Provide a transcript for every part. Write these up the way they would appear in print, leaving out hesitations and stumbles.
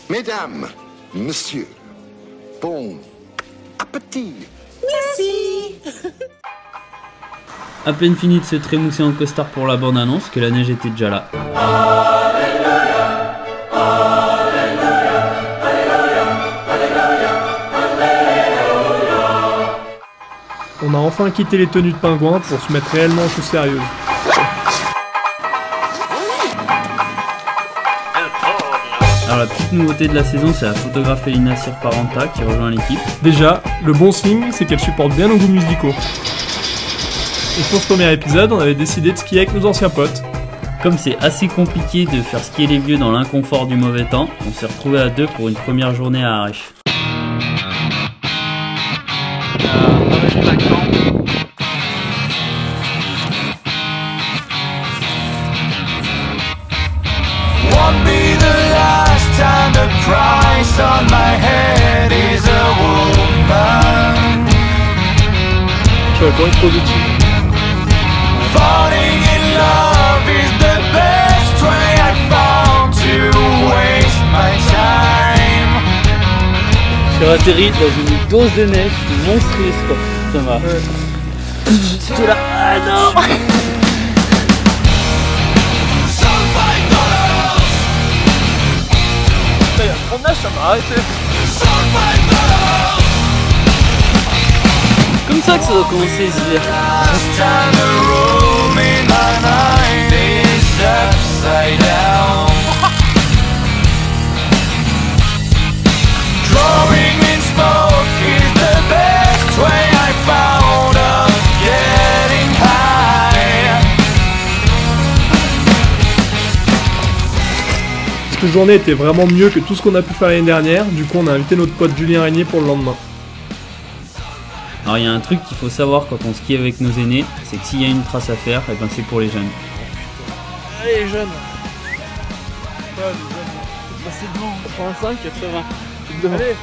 Mesdames, messieurs, bon appétit. Merci. À peine fini de se trémousser en costard pour la bande-annonce que la neige était déjà là. On a enfin quitté les tenues de pingouin pour se mettre réellement en choses sérieuses. Alors la petite nouveauté de la saison, c'est la photographe Elina Sirparenta qui rejoint l'équipe. Déjà, le bon signe, c'est qu'elle supporte bien nos goûts musicaux. Et pour ce premier épisode, on avait décidé de skier avec nos anciens potes. Comme c'est assez compliqué de faire skier les vieux dans l'inconfort du mauvais temps, on s'est retrouvés à deux pour une première journée à Arèche. Je vais être positif. J'ai atterri dans une dose de neige monstrueuse quoi. Ça va. J'étais là. Ah non. Il y a trop de neige, ça m'a arrêté. Comme ça que ça doit commencer les hivers. Cette journée était vraiment mieux que tout ce qu'on a pu faire l'année dernière, du coup on a invité notre pote Julien Régnier pour le lendemain. Alors il y a un truc qu'il faut savoir quand on skie avec nos aînés, c'est que s'il y a une trace à faire, et ben c'est pour les jeunes. Allez les jeunes. C'est bon, 85, 80. Allez.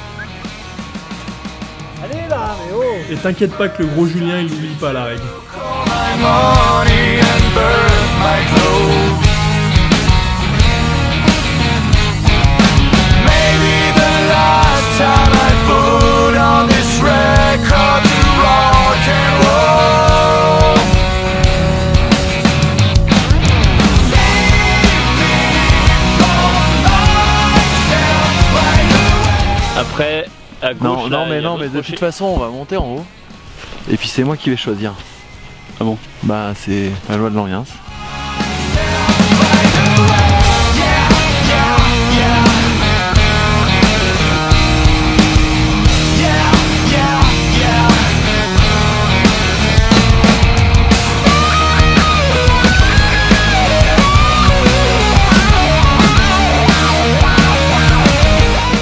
Allez là, mais oh. Et t'inquiète pas que le gros Julien il n'oublie pas la règle. Après, à gauche, non mais de toute façon on va monter en haut. Et puis c'est moi qui vais choisir. Ah bon? Bah c'est la loi de l'Oriens.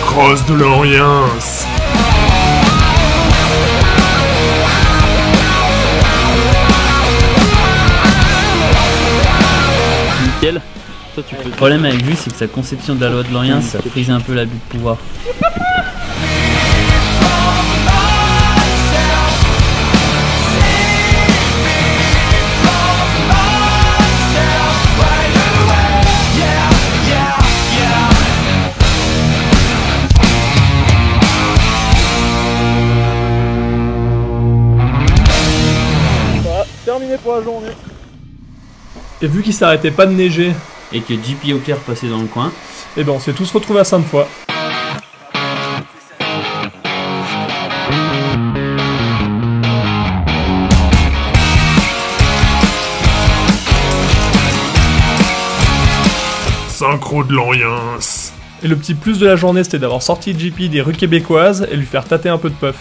Cross de l'Oriens. Nickel. Toi, tu peux. Le problème avec lui, c'est que sa conception de la loi de l'Oriens, ça frise un peu l'abus de pouvoir. Terminé pour la journée. Et vu qu'il s'arrêtait pas de neiger, Et que JP Auclair passait dans le coin, et ben on s'est tous retrouvés à Sainte-Foy. Synchro de l'Oriens. Et le petit plus de la journée, c'était d'avoir sorti JP des rues québécoises et lui faire tâter un peu de puff.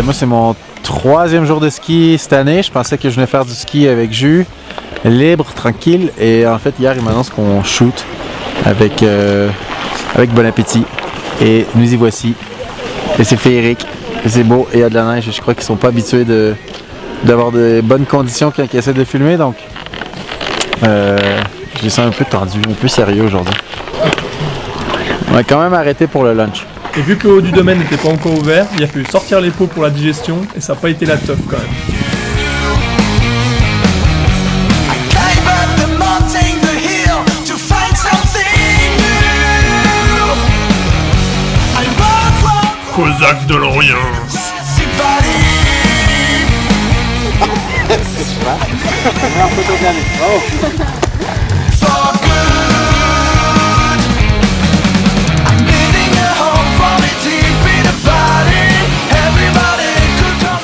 Moi c'est mon 3e jour de ski cette année. Je pensais que je venais faire du ski avec Jus, libre, tranquille. Et en fait hier il m'annonce qu'on shoot avec Bon Appétit. Et nous y voici. Et c'est féerique. Et c'est beau. Et il y a de la neige. Je crois qu'ils sont pas habitués d'avoir de bonnes conditions quand ils essaient de filmer. Donc je les sens un peu tendus, un peu sérieux aujourd'hui. On a quand même arrêté pour le lunch. Et vu que le haut du domaine n'était pas encore ouvert, il a fallu sortir les pots pour la digestion et ça n'a pas été la teuf quand même. Cosaque de l'Orient.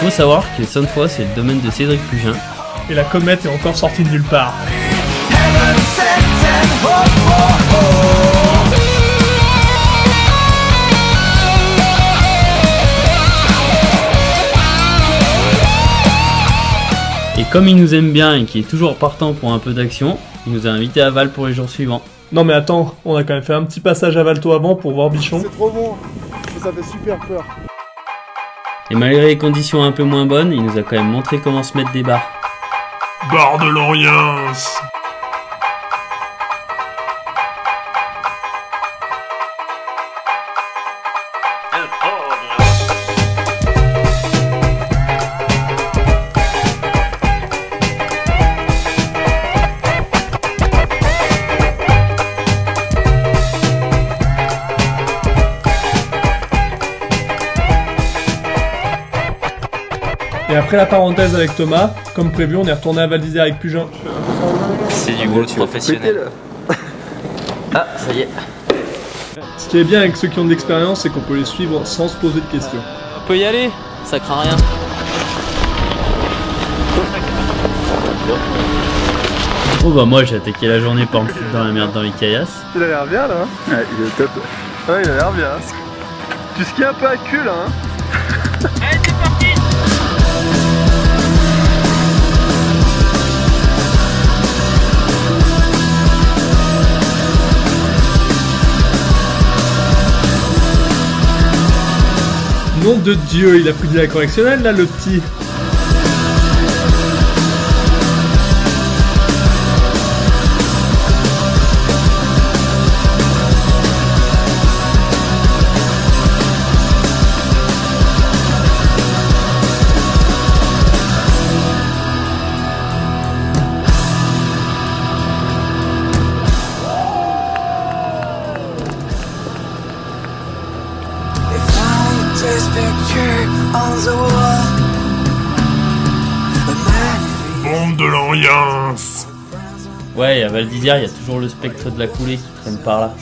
Il faut savoir que Sainte-Foy c'est le domaine de Cédric Pugin. Et la comète est encore sortie de nulle part. Et comme il nous aime bien et qu'il est toujours partant pour un peu d'action, il nous a invités à Val pour les jours suivants. Non mais attends, on a quand même fait un petit passage à Valto avant pour voir Bichon. C'est trop bon, ça fait super peur. Et malgré les conditions un peu moins bonnes, il nous a quand même montré comment se mettre des barres. Bar de l'Orient. Et après la parenthèse avec Thomas, comme prévu, on est retourné à Val d'Isère avec Pugin. C'est du boulot professionnel. Ah, ça y est. Ce qui est bien avec ceux qui ont de l'expérience, c'est qu'on peut les suivre sans se poser de questions. On peut y aller, ça craint rien. Oh bah moi j'ai attaqué la journée par me foutre dans la merde dans les caillasses. Il a l'air bien là. Ouais, il est top. Ouais, il a l'air bien. Tu skis un peu à cul là. Nom de Dieu, il a pris de la correctionnelle là le petit. Bombe de l'Orient. Ouais, à Val d'Isère, il y a toujours le spectre de la coulée qui traîne par là.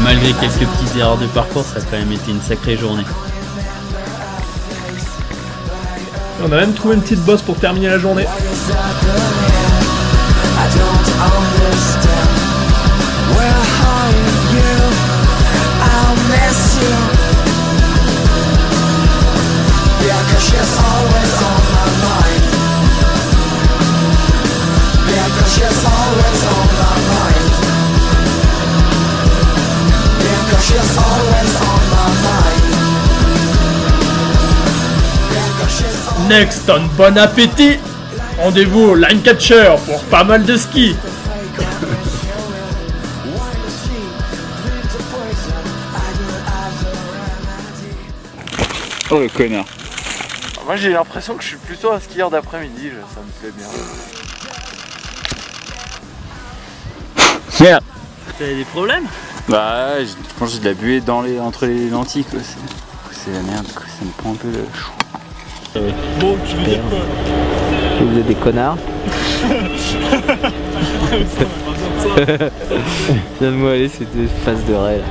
Malgré quelques petites erreurs de parcours, ça a quand même été une sacrée journée. On a même trouvé une petite bosse pour terminer la journée. Next on bon appétit. Rendez-vous au line catcher pour pas mal de ski. Oh le connard. Moi j'ai l'impression que je suis plutôt un skieur d'après-midi, ça me plaît bien. Merde. T'avais des problèmes? Bah je pense que j'ai de la buée entre les lentilles quoi. C'est la merde quoi, ça me prend un peu le chou. Bon, tu veux dire quoi? Vous êtes des connards. Viens de moi aller, c'était face de raie là.